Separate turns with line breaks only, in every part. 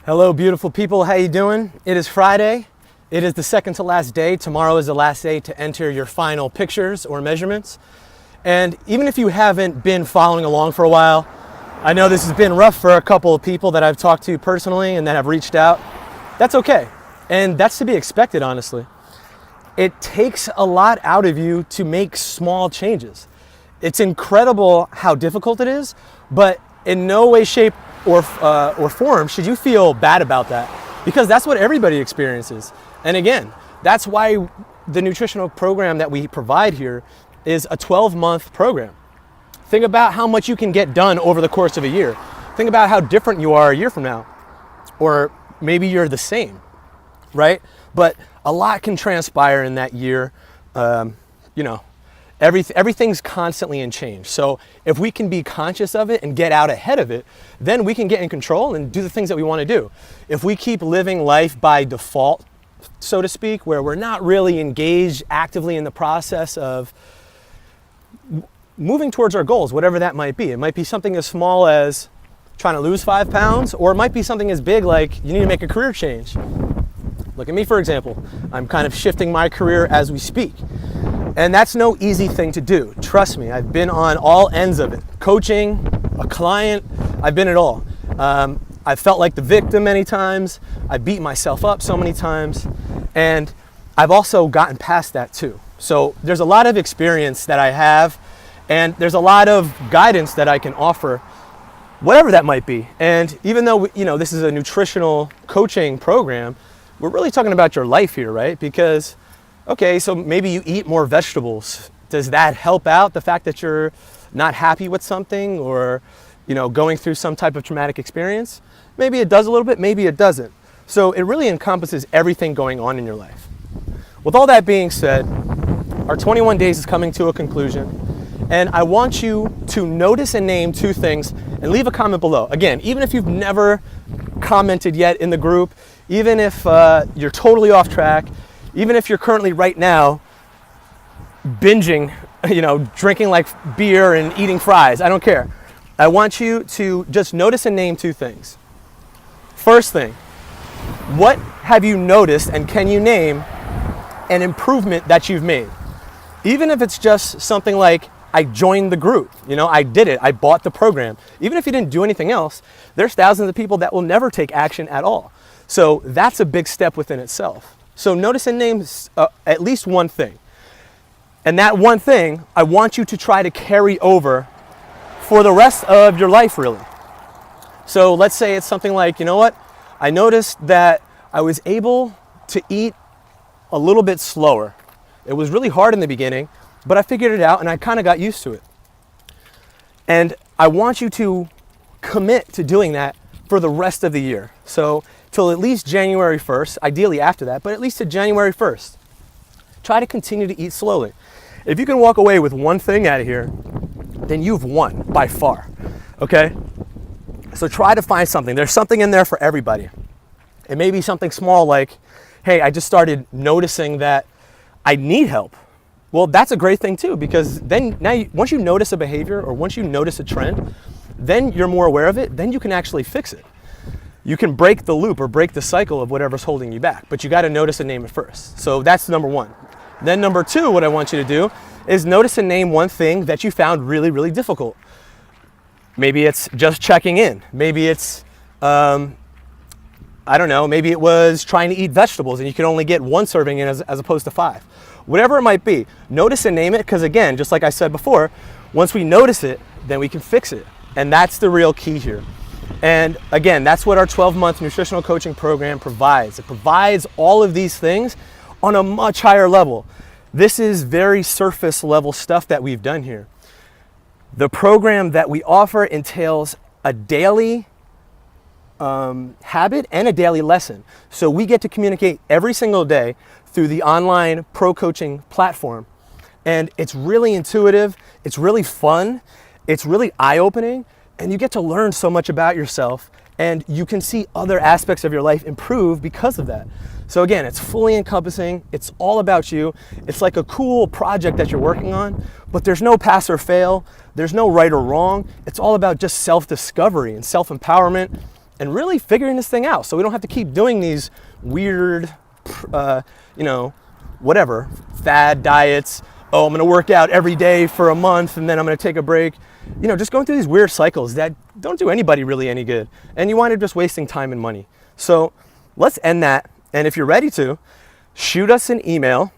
Hello, beautiful people. How you doing? It is Friday. It is the second to last day. Tomorrow is the last day to enter your final pictures or measurements. And even if you haven't been following along for a while, I know this has been rough for a couple of people that I've talked to personally and that have reached out. That's okay. And that's to be expected, honestly. It takes a lot out of you to make small changes. It's incredible how difficult it is, but in no way, shape, or form should you feel bad about that, because that's what everybody experiences. And again, that's why the nutritional program that we provide here is a 12-month program. Think about how much you can get done over the course of a year. Think about how different you are a year from now, or maybe you're the same, right? But a lot can transpire in that year. Everything's constantly in change. So if we can be conscious of it and get out ahead of it, then we can get in control and do the things that we want to do. If we keep living life by default, so to speak, where we're not really engaged actively in the process of moving towards our goals, whatever that might be. It might be something as small as trying to lose 5 pounds, or it might be something as big like you need to make a career change. Look at me, for example. I'm kind of shifting my career as we speak. And that's no easy thing to do. Trust me, I've been on all ends of it. Coaching, a client, I've been it all. I've felt like the victim many times. I beat myself up so many times. And I've also gotten past that too. So there's a lot of experience that I have, and there's a lot of guidance that I can offer, whatever that might be. And even though this is a nutritional coaching program, we're really talking about your life here, right? Because okay, so maybe you eat more vegetables. Does that help out the fact that you're not happy with something, or going through some type of traumatic experience? Maybe it does a little bit, maybe it doesn't. So it really encompasses everything going on in your life. With all that being said, our 21 days is coming to a conclusion, and I want you to notice and name 2 things and leave a comment below. Again, even if you've never commented yet in the group, even if you're totally off track, even if you're currently right now binging, drinking like beer and eating fries, I don't care. I want you to just notice and name 2 things. First thing, what have you noticed and can you name an improvement that you've made? Even if it's just something like, I joined the group, I did it, I bought the program. Even if you didn't do anything else, there's thousands of people that will never take action at all. So that's a big step within itself. So notice and name at least one thing. And that one thing, I want you to try to carry over for the rest of your life, really. So let's say it's something like, I noticed that I was able to eat a little bit slower. It was really hard in the beginning, but I figured it out and I kind of got used to it. And I want you to commit to doing that for the rest of the year. So till at least January 1st, ideally after that, but at least to January 1st. Try to continue to eat slowly. If you can walk away with one thing out of here, then you've won by far, okay? So try to find something. There's something in there for everybody. It may be something small like, hey, I just started noticing that I need help. Well, that's a great thing too, because then once you notice a behavior or once you notice a trend, then you're more aware of it, then you can actually fix it. You can break the loop or break the cycle of whatever's holding you back, but you got to notice and name it first. So that's number 1. Then number 2, what I want you to do is notice and name one thing that you found really, really difficult. Maybe it's just checking in. Maybe it's, maybe it was trying to eat vegetables and you can only get 1 serving in as opposed to 5. Whatever it might be, notice and name it, because again, just like I said before, once we notice it, then we can fix it. And that's the real key here. And again, that's what our 12-month nutritional coaching program provides. It provides all of these things on a much higher level. This is very surface level stuff that we've done here. The program that we offer entails a daily habit and a daily lesson. So we get to communicate every single day through the online pro coaching platform. And it's really intuitive, it's really fun, it's really eye-opening, and you get to learn so much about yourself, and you can see other aspects of your life improve because of that. So again, it's fully encompassing, it's all about you. It's like a cool project that you're working on, but there's no pass or fail, there's no right or wrong. It's all about just self-discovery and self-empowerment and really figuring this thing out so we don't have to keep doing these weird, whatever, fad diets. Oh, I'm gonna work out every day for a month and then I'm gonna take a break. Just going through these weird cycles that don't do anybody really any good. And you wind up just wasting time and money. So let's end that. And if you're ready to, shoot us an email.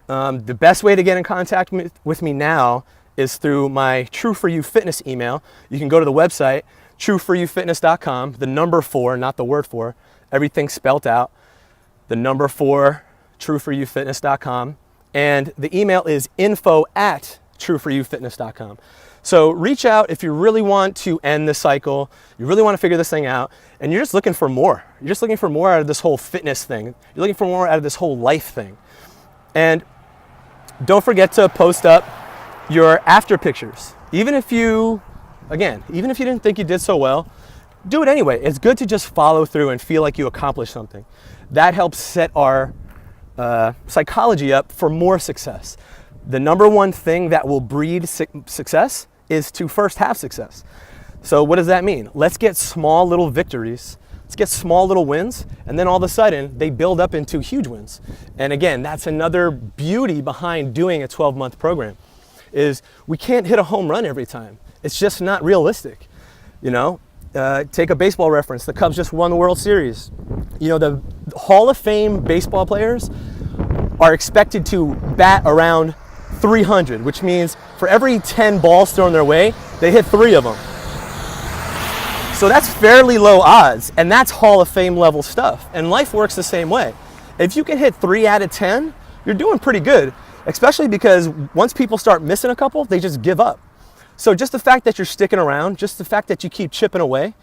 The best way to get in contact with me now is through my True For You Fitness email. You can go to the website, trueforyoufitness.com, the number 4, not the word 4, everything spelt out, the number 4, trueforyoufitness.com. And the email is info@trueforyoufitness.com. So reach out if you really want to end the cycle, you really want to figure this thing out, and you're just looking for more. You're just looking for more out of this whole fitness thing. You're looking for more out of this whole life thing. And don't forget to post up your after pictures. Even if you didn't think you did so well, do it anyway. It's good to just follow through and feel like you accomplished something. That helps set our psychology up for more success. The number one thing that will breed success is to first have success. So what does that mean? Let's get small little victories. Let's get small little wins, and then all of a sudden they build up into huge wins. And again, that's another beauty behind doing a 12-month program, is we can't hit a home run every time. It's just not realistic. Take a baseball reference. The Cubs just won the World Series. The Hall of Fame baseball players are expected to bat around 300, which means for every 10 balls thrown their way, they hit 3 of them. So that's fairly low odds, and that's Hall of Fame level stuff. And life works the same way. If you can hit 3 out of 10, you're doing pretty good, especially because once people start missing a couple, they just give up. So just the fact that you're sticking around, just the fact that you keep chipping away,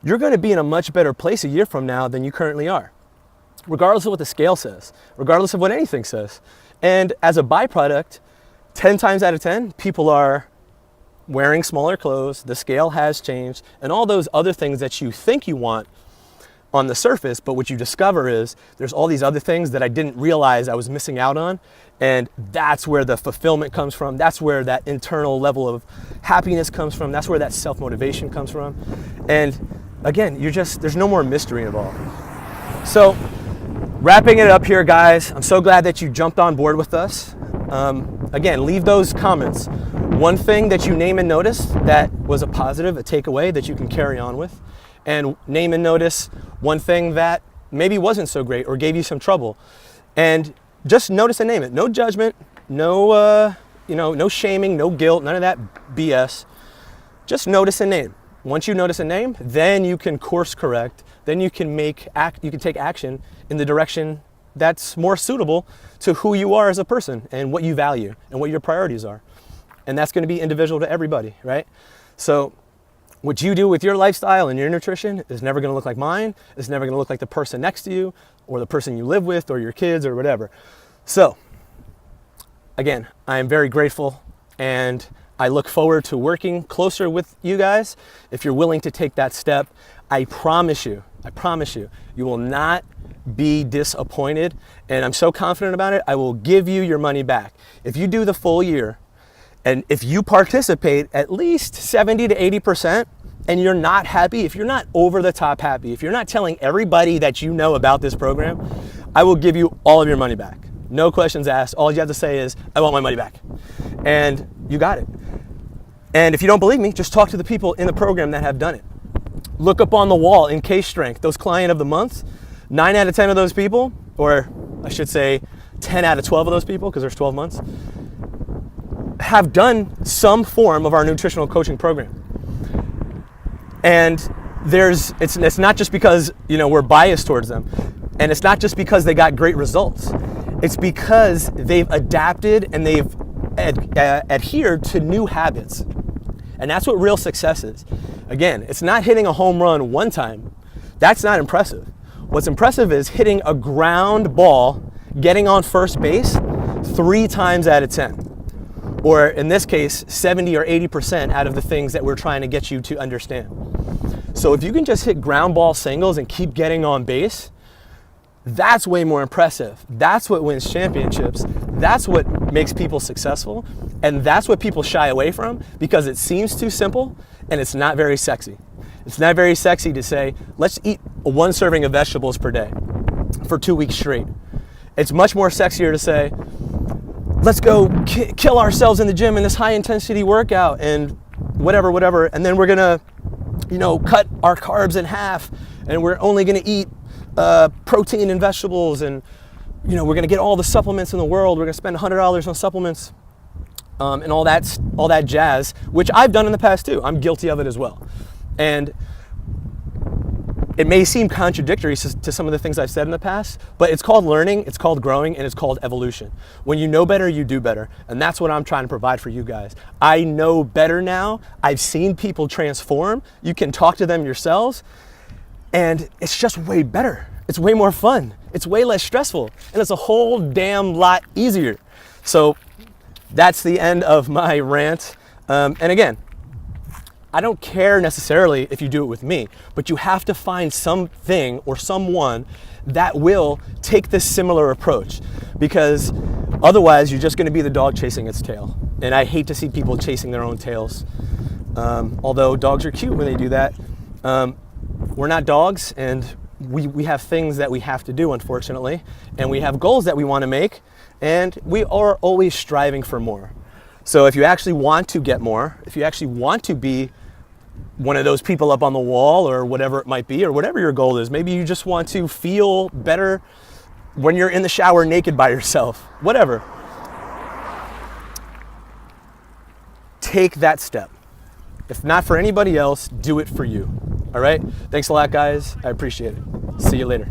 you're going to be in a much better place a year from now than you currently are, regardless of what the scale says, regardless of what anything says. And as a byproduct, 10 times out of 10, people are wearing smaller clothes, the scale has changed, and all those other things that you think you want on the surface, but what you discover is there's all these other things that I didn't realize I was missing out on, and that's where the fulfillment comes from, that's where that internal level of happiness comes from, that's where that self-motivation comes from. And again, there's no more mystery involved. So wrapping it up here, guys, I'm so glad that you jumped on board with us. Again, leave those comments. One thing that you name and notice that was a positive, a takeaway that you can carry on with, and name and notice one thing that maybe wasn't so great or gave you some trouble. And just notice and name it. No judgment, no shaming, no guilt, none of that BS. Just notice and name. Once you notice and name, then you can course correct. Then you can take action in the direction that's more suitable to who you are as a person and what you value and what your priorities are. And that's going to be individual to everybody, right? So what you do with your lifestyle and your nutrition is never going to look like mine. It's never going to look like the person next to you or the person you live with or your kids or whatever. So again, I am very grateful, and I look forward to working closer with you guys. If you're willing to take that step, I promise you, you will not be disappointed. And I'm so confident about it, I will give you your money back. If you do the full year, and if you participate at least 70 to 80%, and you're not happy, if you're not over the top happy, if you're not telling everybody that you know about this program, I will give you all of your money back. No questions asked. All you have to say is, I want my money back. And you got it. And if you don't believe me, just talk to the people in the program that have done it. Look up on the wall in Case Strength, those client of the month, 9 out of 10 of those people, or I should say 10 out of 12 of those people, because there's 12 months, have done some form of our nutritional coaching program. And it's not just because we're biased towards them, and it's not just because they got great results. It's because they've adapted and they've adhered to new habits. And that's what real success is. Again, it's not hitting a home run one time. That's not impressive. What's impressive is hitting a ground ball, getting on first base 3 times out of 10. Or in this case, 70 or 80% out of the things that we're trying to get you to understand. So if you can just hit ground ball singles and keep getting on base, that's way more impressive. That's what wins championships. That's what makes people successful. And that's what people shy away from because it seems too simple and it's not very sexy. It's not very sexy to say, let's eat 1 serving of vegetables per day for 2 weeks straight. It's much more sexier to say, let's go kill ourselves in the gym in this high intensity workout and whatever, and then we're gonna, cut our carbs in half, and we're only gonna eat protein and vegetables, and we're gonna get all the supplements in the world. We're gonna spend $100 on supplements, and all that jazz, which I've done in the past too. I'm guilty of it as well, and it may seem contradictory to some of the things I've said in the past, but it's called learning, it's called growing, and it's called evolution. When you know better, you do better. And that's what I'm trying to provide for you guys. I know better now. I've seen people transform. You can talk to them yourselves, and it's just way better. It's way more fun. It's way less stressful, and it's a whole damn lot easier. So that's the end of my rant. And again, I don't care necessarily if you do it with me, but you have to find something or someone that will take this similar approach, because otherwise you're just going to be the dog chasing its tail. And I hate to see people chasing their own tails. Although dogs are cute when they do that. We're not dogs, and we have things that we have to do, unfortunately, and we have goals that we want to make, and we are always striving for more. So if you actually want to get more, if you actually want to be one of those people up on the wall or whatever it might be, or whatever your goal is, maybe you just want to feel better when you're in the shower naked by yourself, whatever. Take that step. If not for anybody else, do it for you. All right? Thanks a lot, guys. I appreciate it. See you later.